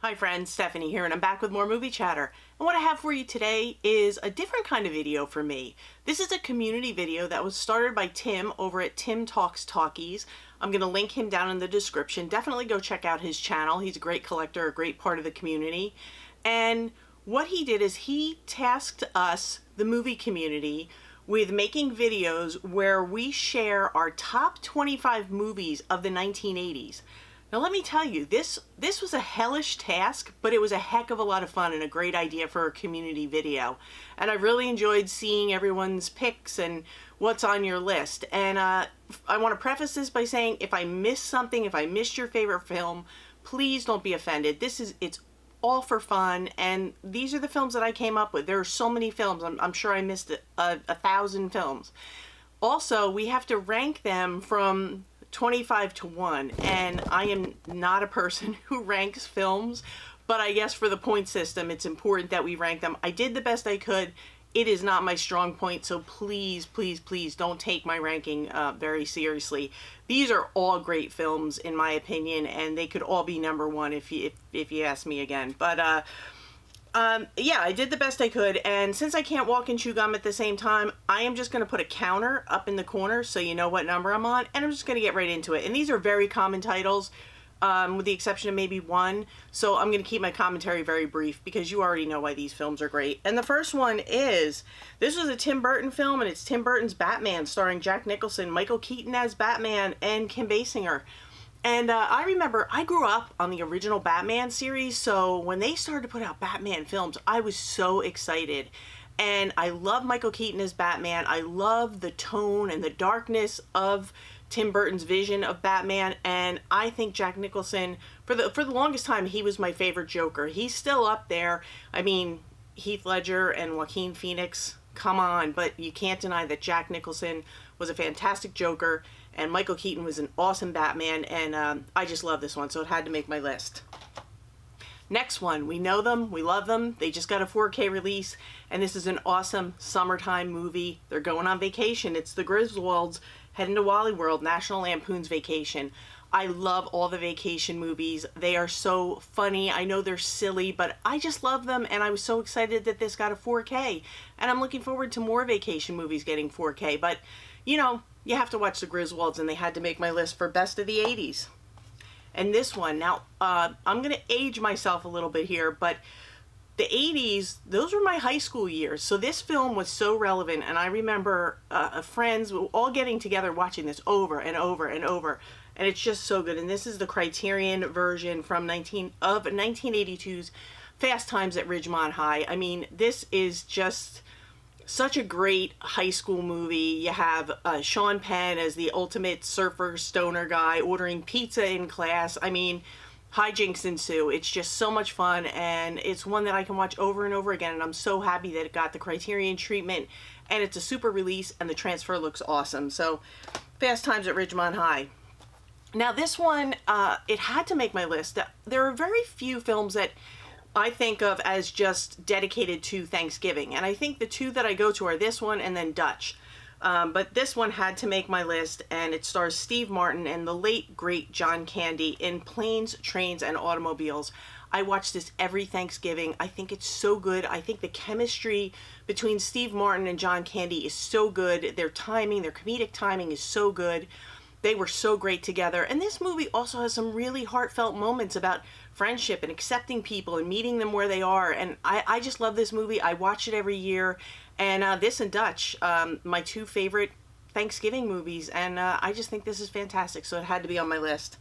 Hi friends, Stephanie here, and I'm back with more movie chatter. And what I have for you today is a different kind of video for me. This is a community video that was started by Tim over at Tim Talks Talkies. I'm going to link him down in the description. Definitely go check out his channel. He's a great collector, a great part of the community. And what he did is he tasked us, the movie community, with making videos where we share our top 25 movies of the 1980s. Now let me tell you, this was a hellish task, but it was a heck of a lot of fun and a great idea for a community video. And I really enjoyed seeing everyone's picks and what's on your list. And I want to preface this by saying, if I missed something, if I missed your favorite film, please don't be offended. It's all for fun, and these are the films that I came up with. There are so many films. I'm sure I missed a 1,000 films. Also, we have to rank them from 25 to 1, and I am not a person who ranks films, but I guess for the point system it's important that we rank them. I did the best I could. It is not my strong point, so please, please, please don't take my ranking very seriously. These are all great films in my opinion, and they could all be number one if you ask me again. But yeah, I did the best I could, and since I can't walk and chew gum at the same time, I am just going to put a counter up in the corner so you know what number I'm on, and I'm just going to get right into it. And these are very common titles, with the exception of maybe one, so I'm going to keep my commentary very brief because you already know why these films are great. And the first one is, this was a Tim Burton film, and it's Tim Burton's Batman, starring Jack Nicholson, Michael Keaton as Batman, and Kim Basinger. And I remember I grew up on the original Batman series, so when they started to put out Batman films, I was so excited. And I love Michael Keaton as Batman. I love the tone and the darkness of Tim Burton's vision of Batman, and I think Jack Nicholson, for the longest time, he was my favorite Joker. He's still up there. I mean, Heath Ledger and Joaquin Phoenix, come on, but you can't deny that Jack Nicholson was a fantastic Joker, and Michael Keaton was an awesome Batman, and I just love this one, so it had to make my list. Next one, we know them, we love them, they just got a 4K release, and this is an awesome summertime movie. They're going on vacation. It's the Griswolds heading to Wally World, National Lampoon's Vacation. I love all the vacation movies. They are so funny. I know they're silly, but I just love them, and I was so excited that this got a 4K, and I'm looking forward to more vacation movies getting 4K, but you know, you have to watch the Griswolds, and they had to make my list for best of the 80s. And this one, now, I'm going to age myself a little bit here, but the 80s, those were my high school years. So this film was so relevant, and I remember friends all getting together watching this over and over and over, and it's just so good. And this is the Criterion version from 1982's Fast Times at Ridgemont High. I mean, this is just such a great high school movie. You have Sean Penn as the ultimate surfer stoner guy ordering pizza in class. I mean, hijinks ensue. It's just so much fun, and it's one that I can watch over and over again, and I'm so happy that it got the Criterion treatment, and it's a super release, and the transfer looks awesome. So, Fast Times at Ridgemont High. Now this one, it had to make my list. There are very few films that I think of as just dedicated to Thanksgiving, and I think the two that I go to are this one and then Dutch. But this one had to make my list, and it stars Steve Martin and the late, great John Candy in Planes, Trains, and Automobiles. I watch this every Thanksgiving. I think it's so good. I think the chemistry between Steve Martin and John Candy is so good. Their timing, their comedic timing is so good. They were so great together. And this movie also has some really heartfelt moments about friendship and accepting people and meeting them where they are. And I just love this movie. I watch it every year. And this and Dutch, my two favorite Thanksgiving movies. And I just think this is fantastic. So it had to be on my list.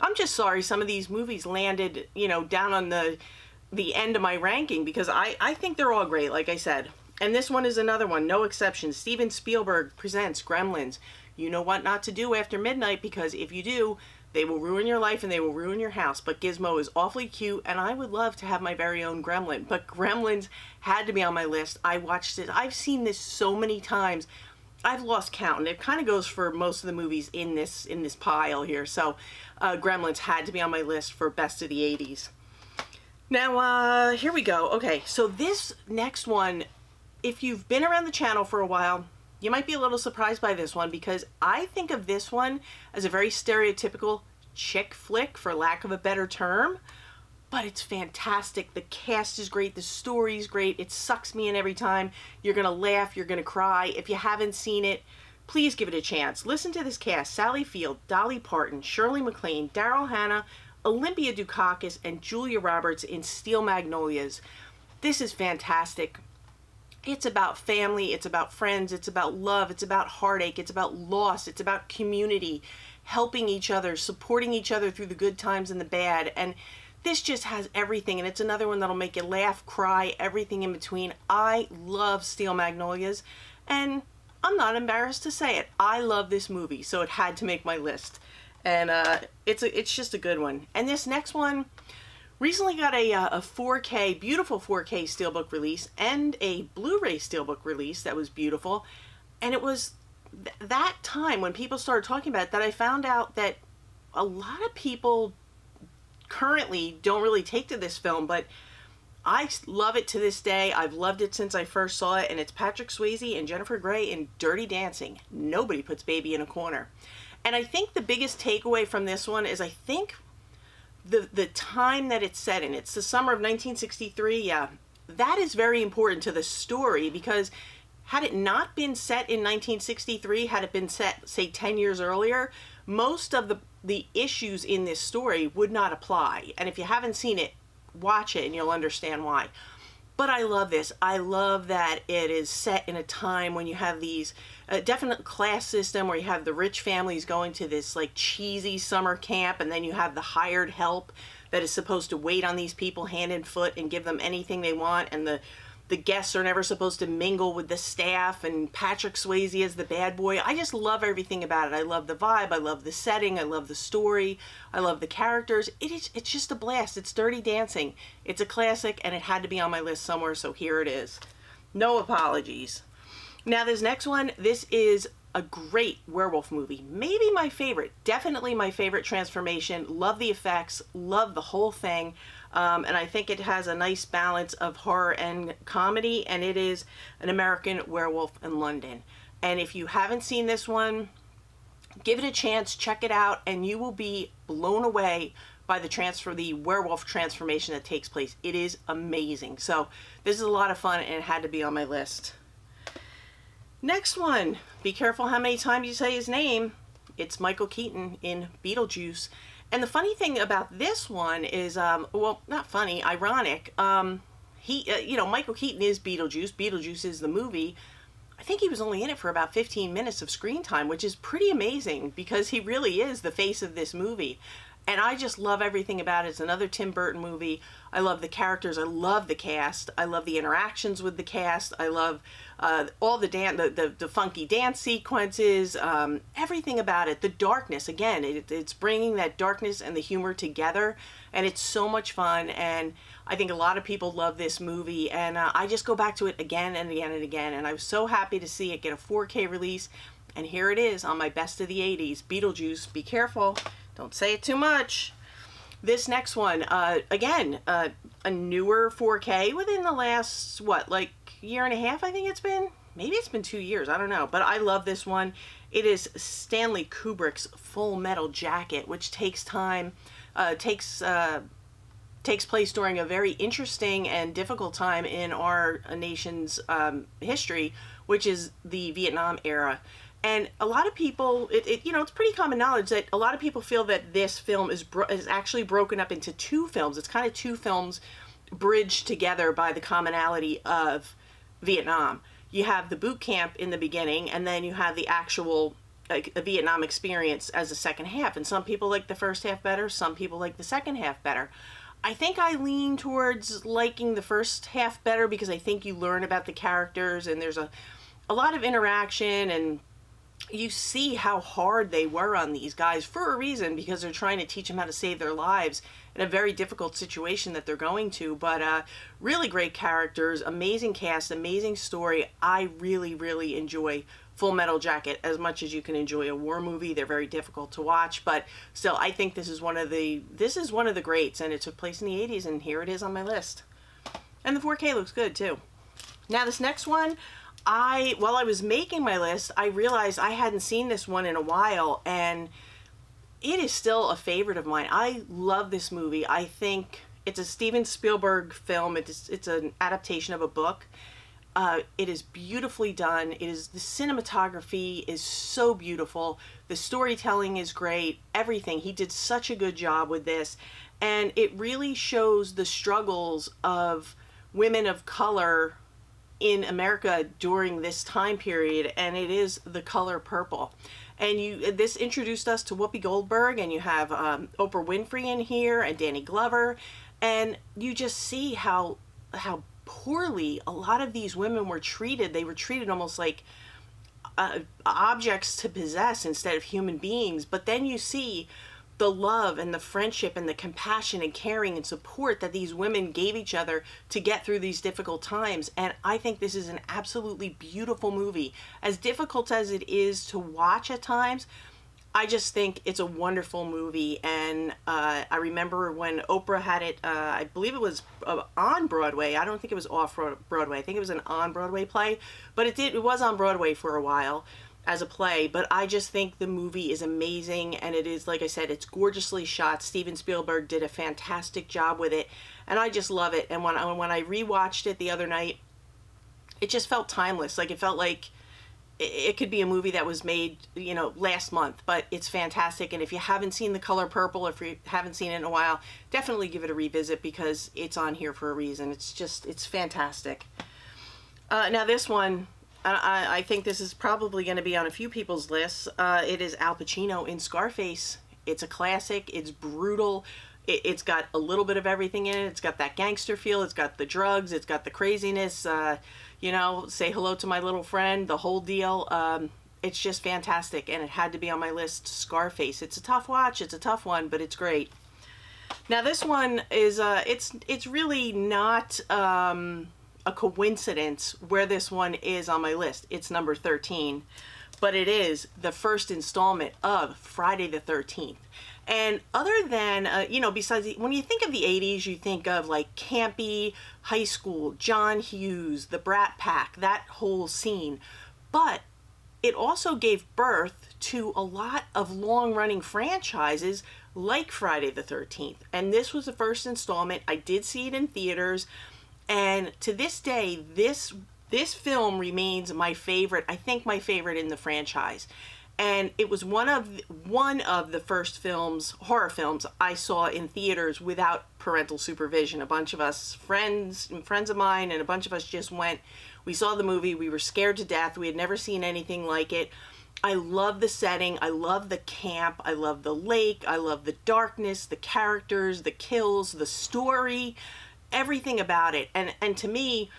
I'm just sorry some of these movies landed, you know, down on the end of my ranking, because I think they're all great, like I said. And this one is another one, no exception. Steven Spielberg presents Gremlins. You know what not to do after midnight, because if you do, they will ruin your life and they will ruin your house. But Gizmo is awfully cute, and I would love to have my very own Gremlin. But Gremlins had to be on my list. I watched it. I've seen this so many times. I've lost count, and it kind of goes for most of the movies in this pile here. So Gremlins had to be on my list for best of the 80s. Now, here we go. Okay, so this next one, if you've been around the channel for a while, you might be a little surprised by this one, because I think of this one as a very stereotypical chick flick, for lack of a better term. but it's fantastic. The cast is great. The story's great. It sucks me in every time. You're going to laugh. You're going to cry. If you haven't seen it, please give it a chance. Listen to this cast: Sally Field, Dolly Parton, Shirley MacLaine, Daryl Hannah, Olympia Dukakis, and Julia Roberts in Steel Magnolias. This is fantastic. It's about family. It's about friends. It's about love. It's about heartache. It's about loss. It's about community, helping each other, supporting each other through the good times and the bad. And this just has everything, and it's another one that'll make you laugh, cry, everything in between. I love Steel Magnolias, and I'm not embarrassed to say it. I love this movie, so it had to make my list. And it's just a good one. And this next one recently got a 4K, beautiful 4K Steelbook release and a Blu-ray Steelbook release that was beautiful. And it was that time when people started talking about it that I found out that a lot of people currently don't really take to this film, but I love it to this day. I've loved it since I first saw it, and it's Patrick Swayze and Jennifer Grey in Dirty Dancing. Nobody puts baby in a corner. And I think the biggest takeaway from this one is I think the time that it's set in. It's the summer of 1963. Yeah, that is very important to the story, because had it not been set in 1963, had it been set, say, 10 years earlier, most of the issues in this story would not apply. And if you haven't seen it, watch it and you'll understand why. But I love this. I love that it is set in a time when you have these definite class system, where you have the rich families going to this like cheesy summer camp, and then you have the hired help that is supposed to wait on these people hand and foot and give them anything they want, and the guests are never supposed to mingle with the staff, and Patrick Swayze is the bad boy. I just love everything about it. I love the vibe. I love the setting. I love the story. I love the characters. It's just a blast. It's Dirty Dancing. It's a classic, and it had to be on my list somewhere, so here it is. No apologies. Now, this next one, this is a great werewolf movie. Maybe my favorite. Definitely my favorite transformation. Love the effects. Love the whole thing. And I think it has a nice balance of horror and comedy, and it is An American Werewolf in London. And if you haven't seen this one, give it a chance, check it out, and you will be blown away by the werewolf transformation that takes place. It is amazing. So this is a lot of fun, and it had to be on my list. Next one, be careful how many times you say his name. It's Michael Keaton in Beetlejuice. And the funny thing about this one is, well, not funny, ironic. Michael Keaton is Beetlejuice. Beetlejuice is the movie. I think he was only in it for about 15 minutes of screen time, which is pretty amazing, because he really is the face of this movie. And I just love everything about it. It's another Tim Burton movie. I love the characters. I love the cast. I love the interactions with the cast. I love all the funky dance sequences, everything about it. The darkness, again, it's bringing that darkness and the humor together, and it's so much fun. And I think a lot of people love this movie, and I just go back to it again and again and again. And I was so happy to see it get a 4K release. And here it is on my best of the 80s, Beetlejuice. Be careful. Don't say it too much. This next one, again, a newer 4K within the last, year and a half, I think it's been? Maybe it's been 2 years, I don't know. But I love this one. It is Stanley Kubrick's Full Metal Jacket, which takes place during a very interesting and difficult time in our nation's history, which is the Vietnam era. And a lot of people, it's pretty common knowledge that a lot of people feel that this film is actually broken up into two films. It's kind of two films bridged together by the commonality of Vietnam. You have the boot camp in the beginning, and then you have the actual Vietnam experience as the second half. And some people like the first half better, some people like the second half better. I think I lean towards liking the first half better, because I think you learn about the characters, and there's a lot of interaction, and you see how hard they were on these guys for a reason, because they're trying to teach them how to save their lives in a very difficult situation that they're going to. But really great characters, amazing cast, amazing story. I really, really enjoy Full Metal Jacket as much as you can enjoy a war movie. They're very difficult to watch, but still, I think this is one of the greats, and it took place in the 80s, and here it is on my list. And the 4K looks good too. Now this next one, while I was making my list, I realized I hadn't seen this one in a while, and it is still a favorite of mine. I love this movie. I think It's a Steven Spielberg film. It's an adaptation of a book. It is beautifully done. The cinematography is so beautiful. The storytelling is great. Everything. He did such a good job with this. And it really shows the struggles of women of color in America during this time period, and it is The Color Purple. And this introduced us to Whoopi Goldberg, and you have Oprah Winfrey in here, and Danny Glover, and you just see how poorly a lot of these women were treated. They were treated almost like objects to possess instead of human beings. But then you see the love and the friendship and the compassion and caring and support that these women gave each other to get through these difficult times. And I think this is an absolutely beautiful movie. As difficult as it is to watch at times, I just think it's a wonderful movie. And I remember when Oprah had it, I believe it was on Broadway. I don't think it was off Broadway. I think it was an on Broadway play, but it was on Broadway for a while as a play. But I just think the movie is amazing, and it is, like I said, it's gorgeously shot. Steven Spielberg did a fantastic job with it, and I just love it. And when I rewatched it the other night, it just felt timeless. Like, it felt like it could be a movie that was made, last month, but it's fantastic. And if you haven't seen The Color Purple, if you haven't seen it in a while, definitely give it a revisit, because it's on here for a reason. It's fantastic. Now this one, I think this is probably going to be on a few people's lists. It is Al Pacino in Scarface. It's a classic. It's brutal. It's got a little bit of everything in it. It's got that gangster feel. It's got the drugs. It's got the craziness. Say hello to my little friend, the whole deal. It's just fantastic, and it had to be on my list. Scarface. It's a tough watch. It's a tough one, but it's great. Now this one is it's really not a coincidence where this one is on my list. It's number 13, but it is the first installment of Friday the 13th. And other than, besides, when you think of the 80s, you think of like campy, high school, John Hughes, the Brat Pack, that whole scene. But it also gave birth to a lot of long-running franchises like Friday the 13th. And this was the first installment. I did see it in theaters. And to this day, this film remains my favorite. I think my favorite in the franchise. And it was one of the first horror films I saw in theaters without parental supervision. A bunch of us, friends of mine, and a bunch of us just went. We saw the movie. We were scared to death. We had never seen anything like it. I love the setting. I love the camp. I love the lake. I love the darkness, the characters, the kills, the story, everything about it. And to me,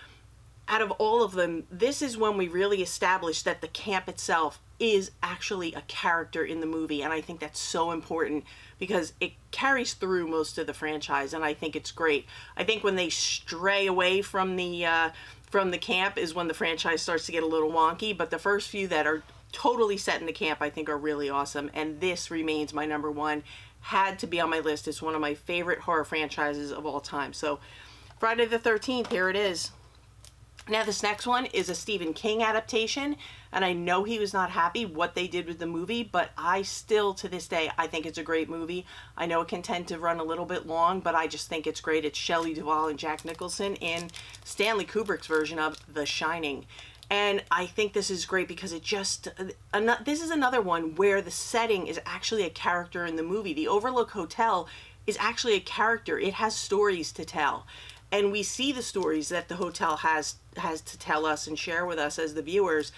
out of all of them, this is when we really established that the camp itself is actually a character in the movie. And I think that's so important, because it carries through most of the franchise, and I think it's great. I think when they stray away from the camp is when the franchise starts to get a little wonky, but the first few that are totally set in the camp I think are really awesome, and this remains my number one. Had to be on my list. It's one of my favorite horror franchises of all time. So Friday the 13th, here it is. Now this next one is a Stephen King adaptation, and I know he was not happy what they did with the movie, but I still, to this day, I think it's a great movie. I know it can tend to run a little bit long, but I just think it's great. It's Shelley Duvall and Jack Nicholson in Stanley Kubrick's version of The Shining. And I think this is great because this is another one where the setting is actually a character in the movie. The Overlook Hotel is actually a character. It has stories to tell. And we see the stories that the hotel has to tell us and share with us as the viewers.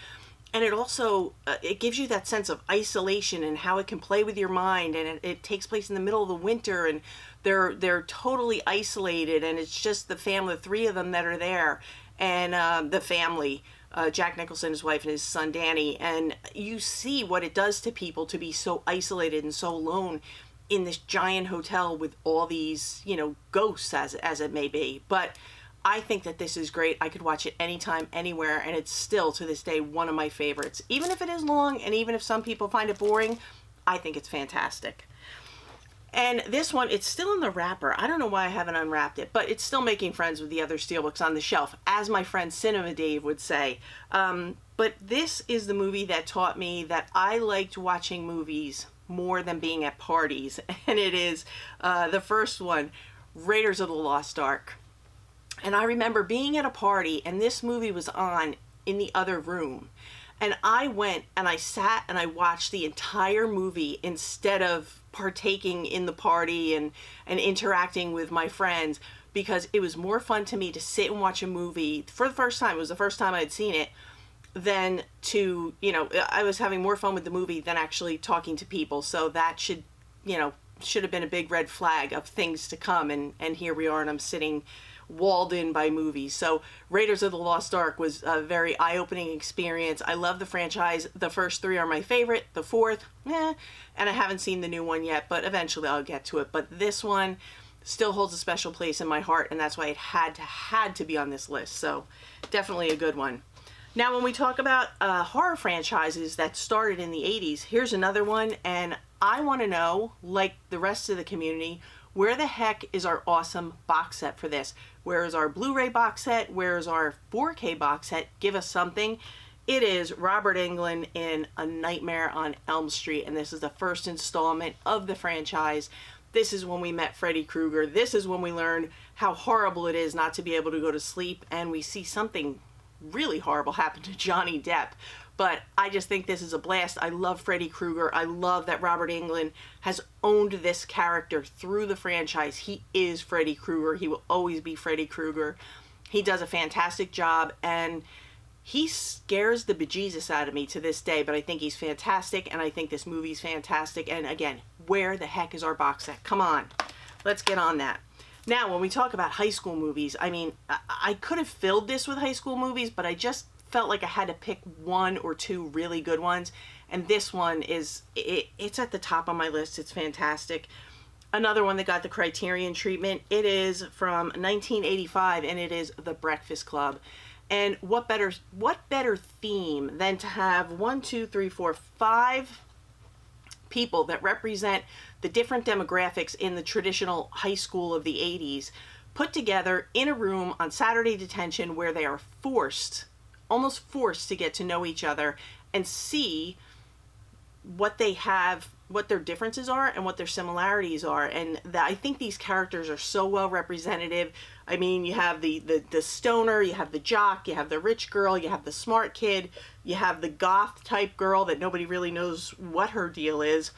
And it also, it gives you that sense of isolation and how it can play with your mind. And it takes place in the middle of the winter, and they're totally isolated. And it's just the family, the three of them that are there. And the family, Jack Nicholson, his wife, and his son Danny. And you see what it does to people to be so isolated and so alone in this giant hotel with all these, ghosts as it may be. But I think that this is great. I could watch it anytime, anywhere, and it's still, to this day, one of my favorites. Even if it is long, and even if some people find it boring, I think it's fantastic. And this one, it's still in the wrapper. I don't know why I haven't unwrapped it, but it's still making friends with the other steelbooks on the shelf, as my friend Cinema Dave would say. But this is the movie that taught me that I liked watching movies more than being at parties, and it is the first one, Raiders of the Lost Ark. And I remember being at a party and this movie was on in the other room. And I went and I sat and I watched the entire movie instead of partaking in the party and interacting with my friends, because it was more fun to me to sit and watch a movie for the first time. It was the first time I had seen it, than to, you know, I was having more fun with the movie than actually talking to people. So that should, you know, should have been a big red flag of things to come. And here we are, and I'm sitting walled in by movies. So Raiders of the Lost Ark was a very eye-opening experience. I love the franchise. The first three are my favorite. The fourth, and I haven't seen the new one yet, but eventually I'll get to it. But this one still holds a special place in my heart, and that's why it had to be on this list. So definitely a good one. Now, when we talk about horror franchises that started in the 80s, here's another one, and I want to know, like the rest of the community, where the heck is our awesome box set for this? Where is our Blu-ray box set? Where is our 4K box set? Give us something. It is Robert Englund in A Nightmare on Elm Street, and this is the first installment of the franchise. This is when we met Freddy Krueger. This is when we learned how horrible it is not to be able to go to sleep, and we see something really horrible happen to Johnny Depp. But I just think this is a blast. I love Freddy Krueger. I love that Robert Englund has owned this character through the franchise. He is Freddy Krueger. He will always be Freddy Krueger. He does a fantastic job, and he scares the bejesus out of me to this day, but I think he's fantastic, and I think this movie's fantastic. And again, where the heck is our box set? Come on, let's get on that. Now, when we talk about high school movies, I mean, I could have filled this with high school movies, but I just felt like I had to pick one or two really good ones, and this one is, it's at the top of my list. It's fantastic. Another one that got the Criterion treatment, it is from 1985, and it is The Breakfast Club. And what better theme than to have 5 people that represent the different demographics in the traditional high school of the 80s put together in a room on Saturday detention, where they are almost forced to get to know each other and see what they have, what their differences are and what their similarities are. And I think these characters are so well representative. I mean, you have the stoner, you have the jock, you have the rich girl, you have the smart kid, you have the goth type girl that nobody really knows what her deal is.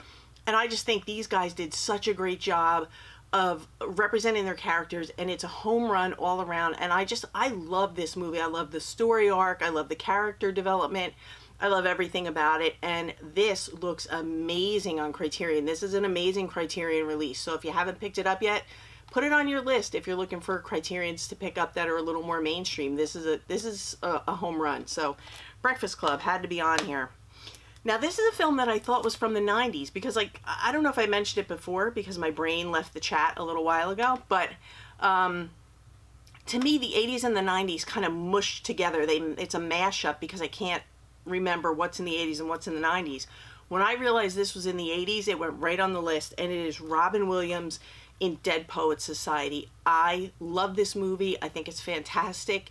And I just think these guys did such a great job of representing their characters, and it's a home run all around. And I love this movie. I love the story arc. I love the character development. I love everything about it, and this looks amazing on Criterion. This is an amazing Criterion release. So if you haven't picked it up yet, put it on your list if you're looking for Criterions to pick up that are a little more mainstream. This is a home run. So Breakfast Club had to be on here. Now, this is a film that I thought was from the 90s, because, like, I don't know if I mentioned it before because my brain left the chat a little while ago, but to me, the 80s and the 90s kind of mushed together. It's a mashup because I can't remember what's in the 80s and what's in the 90s. When I realized this was in the 80s, it went right on the list, and it is Robin Williams in Dead Poets Society. I love this movie. I think it's fantastic.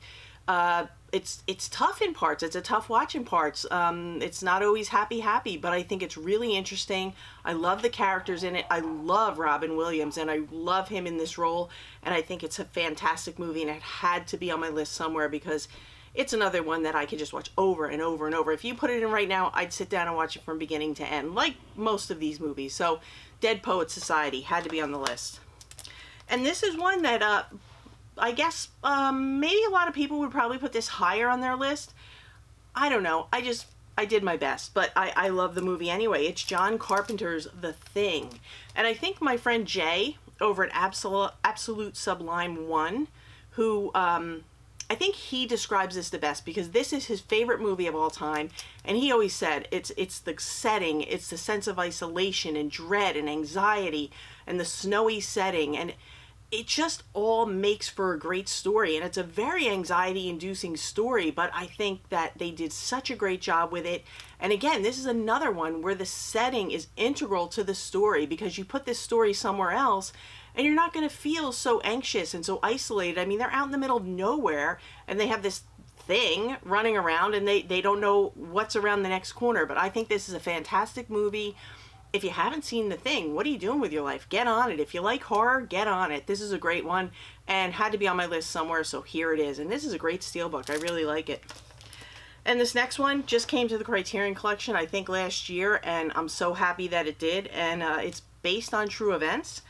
It's tough in parts. It's a tough watch in parts. It's not always happy, but I think it's really interesting. I love the characters in it. I love Robin Williams, and I love him in this role, and I think it's a fantastic movie, and it had to be on my list somewhere because it's another one that I could just watch over and over and over. If you put it in right now, I'd sit down and watch it from beginning to end, like most of these movies. So Dead Poets Society had to be on the list. And this is one that I guess maybe a lot of people would probably put this higher on their list. I don't know. I did my best, but I love the movie anyway. It's John Carpenter's The Thing. And I think my friend Jay over at Absolute Sublime 1, who I think he describes this the best, because this is his favorite movie of all time, and he always said it's the setting, it's the sense of isolation and dread and anxiety and the snowy setting, and it just all makes for a great story. And it's a very anxiety-inducing story, but I think that they did such a great job with it. And again, this is another one where the setting is integral to the story, because you put this story somewhere else and you're not going to feel so anxious and so isolated. I mean, they're out in the middle of nowhere and they have this thing running around and they don't know what's around the next corner. But I think this is a fantastic movie. if you haven't seen The Thing, what are you doing with your life? Get on it. If you like horror, get on it. This is a great one and had to be on my list somewhere, so here it is. And this is a great steelbook. I really like it. And this next one just came to the Criterion Collection, I think last year, and I'm so happy that it did. And it's based on true events.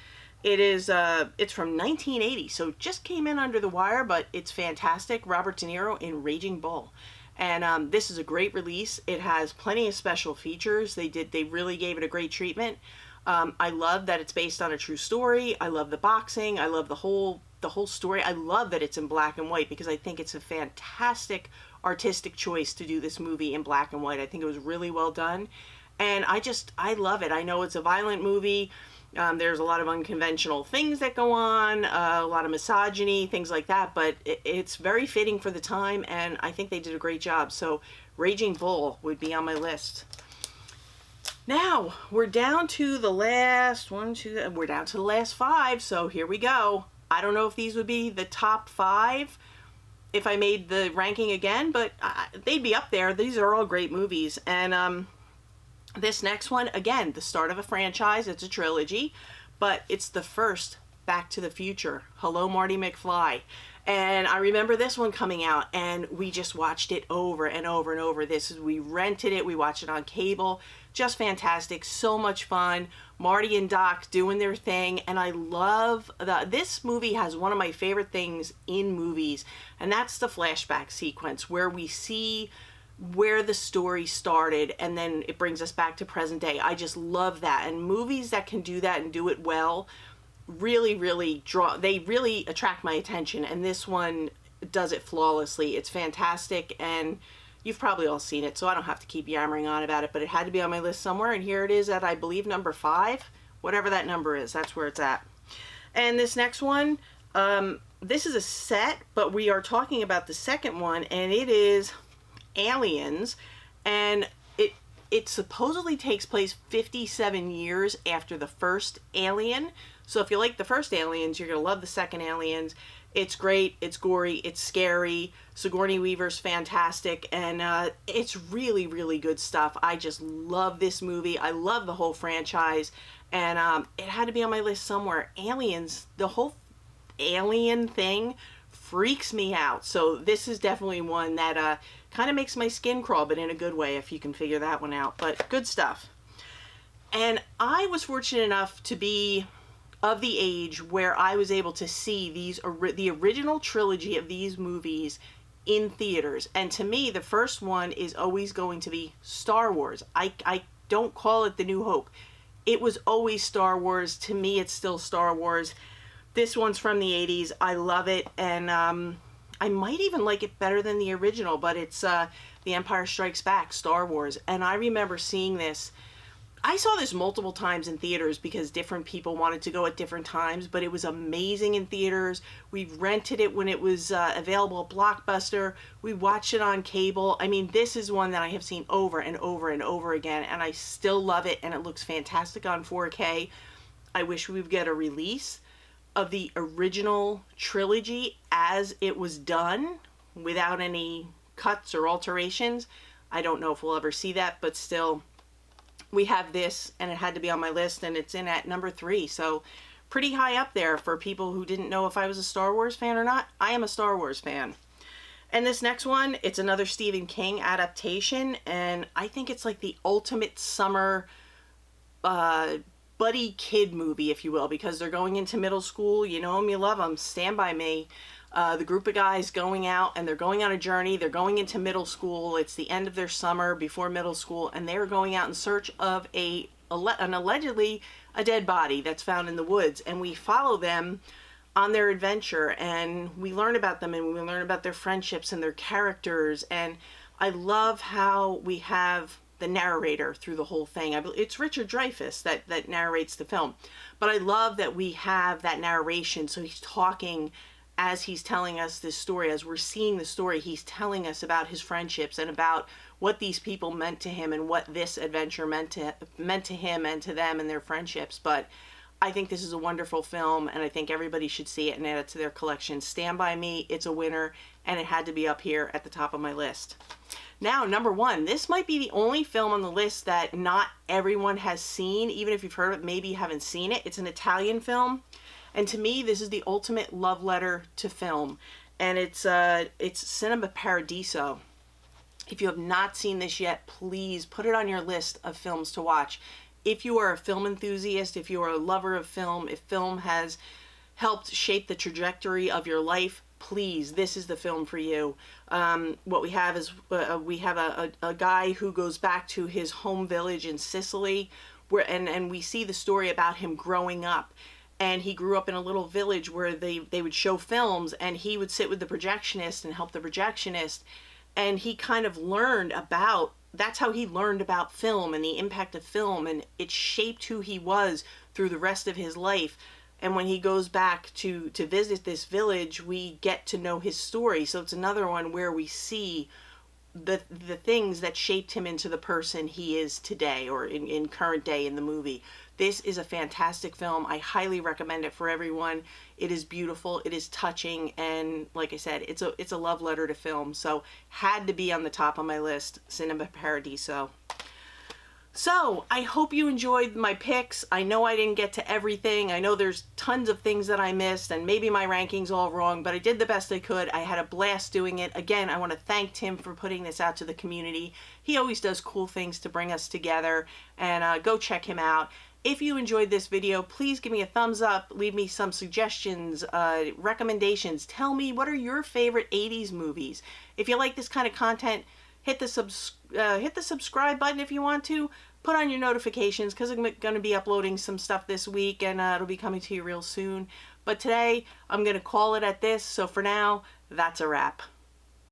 It's from 1980, so it just came in under the wire, but it's fantastic. Robert De Niro in Raging Bull. And this is a great release. It has plenty of special features. They really gave it a great treatment. I love that it's based on a true story. I love the boxing. I love the whole story. I love that it's in black and white because I think it's a fantastic artistic choice to do this movie in black and white. I think it was really well done. And I love it. I know it's a violent movie. There's a lot of unconventional things that go on, a lot of misogyny, things like that, but it's very fitting for the time, and I think they did a great job. So Raging Bull would be on my list. Now, we're down to the last we're down to the last 5, so here we go. I don't know if these would be the top 5 if I made the ranking again, but they'd be up there. These are all great movies, and this next one, again, the start of a franchise. It's a trilogy, but it's the first Back to the Future. Hello, Marty McFly. And I remember this one coming out, and we just watched it over and over and over. We rented it. We watched it on cable. Just fantastic. So much fun. Marty and Doc doing their thing. And I love this movie has one of my favorite things in movies, and that's the flashback sequence where we see where the story started and then it brings us back to present day. I just love that, and movies that can do that and do it well really really attract my attention, and this one does it flawlessly. It's fantastic, and you've probably all seen it, so I don't have to keep yammering on about it, but it had to be on my list somewhere, and here it is at, I believe, number 5. Whatever that number is, that's where it's at. And this next one, this is a set, but we are talking about the second one, and it is Aliens, and it supposedly takes place 57 years after the first Alien. So if you like the first Aliens, you're gonna love the second Aliens. It's great, it's gory, it's scary. Sigourney Weaver's fantastic, and it's really good stuff. I just love this movie. I love the whole franchise, and it had to be on my list somewhere. Aliens, the whole alien thing freaks me out. So this is definitely one that kind of makes my skin crawl, but in a good way, if you can figure that one out. But good stuff. And I was fortunate enough to be of the age where I was able to see the original trilogy of these movies in theaters. And to me, the first one is always going to be Star Wars. I don't call it The New Hope. It was always Star Wars. To me, it's still Star Wars. This one's from the 80s. I love it, and I might even like it better than the original, but it's The Empire Strikes Back, Star Wars. And I remember seeing this. I saw this multiple times in theaters because different people wanted to go at different times, but it was amazing in theaters. We rented it when it was available at Blockbuster. We watched it on cable. I mean, this is one that I have seen over and over and over again, and I still love it, and it looks fantastic on 4K. I wish we would get a release of the original trilogy as it was done without any cuts or alterations. I don't know if we'll ever see that, but still, we have this, and it had to be on my list, and it's in at number 3, so pretty high up there for people who didn't know if I was a Star Wars fan or not. I am a Star Wars fan. And this next one, it's another Stephen King adaptation, and I think it's like the ultimate summer buddy kid movie, if you will, because they're going into middle school. You know them, you love them. Stand By Me. The group of guys going out, and they're going on a journey. They're going into middle school. It's the end of their summer before middle school, and they're going out in search of an allegedly a dead body that's found in the woods. And we follow them on their adventure, and we learn about them, and we learn about their friendships and their characters. And I love how we have the narrator through the whole thing. It's Richard Dreyfuss that narrates the film, but I love that we have that narration. So he's talking as he's telling us this story, as we're seeing the story, he's telling us about his friendships and about what these people meant to him and what this adventure meant to him and to them and their friendships. But I think this is a wonderful film, and I think everybody should see it and add it to their collection. Stand By Me, it's a winner, and it had to be up here at the top of my list. Now, number one, this might be the only film on the list that not everyone has seen. Even if you've heard of it, maybe you haven't seen it. It's an Italian film, and to me, this is the ultimate love letter to film, and it's Cinema Paradiso. If you have not seen this yet, please put it on your list of films to watch. If you are a film enthusiast, if you are a lover of film, if film has helped shape the trajectory of your life, please, this is the film for you. What we have is we have a guy who goes back to his home village in Sicily, and we see the story about him growing up. And he grew up in a little village where they would show films, and he would sit with the projectionist and help the projectionist. And he kind of learned about, that's how he learned about film and the impact of film, and it shaped who he was through the rest of his life. And when he goes back to visit this village, we get to know his story. So it's another one where we see the things that shaped him into the person he is today, or in current day in the movie. This is a fantastic film. I highly recommend it for everyone. It is beautiful, it is touching, and like I said, it's a love letter to film. So had to be on the top of my list, Cinema Paradiso. So, I hope you enjoyed my picks. I know I didn't get to everything. I know there's tons of things that I missed, and maybe my ranking's all wrong, but I did the best I could. I had a blast doing it. Again, I want to thank Tim for putting this out to the community. He always does cool things to bring us together, and go check him out. If you enjoyed this video, please give me a thumbs up, leave me some suggestions, recommendations. Tell me, what are your favorite 80s movies? If you like this kind of content, hit the subscribe button if you want to. Put on your notifications, because I'm going to be uploading some stuff this week, and it'll be coming to you real soon. But today, I'm going to call it at this. So for now, that's a wrap.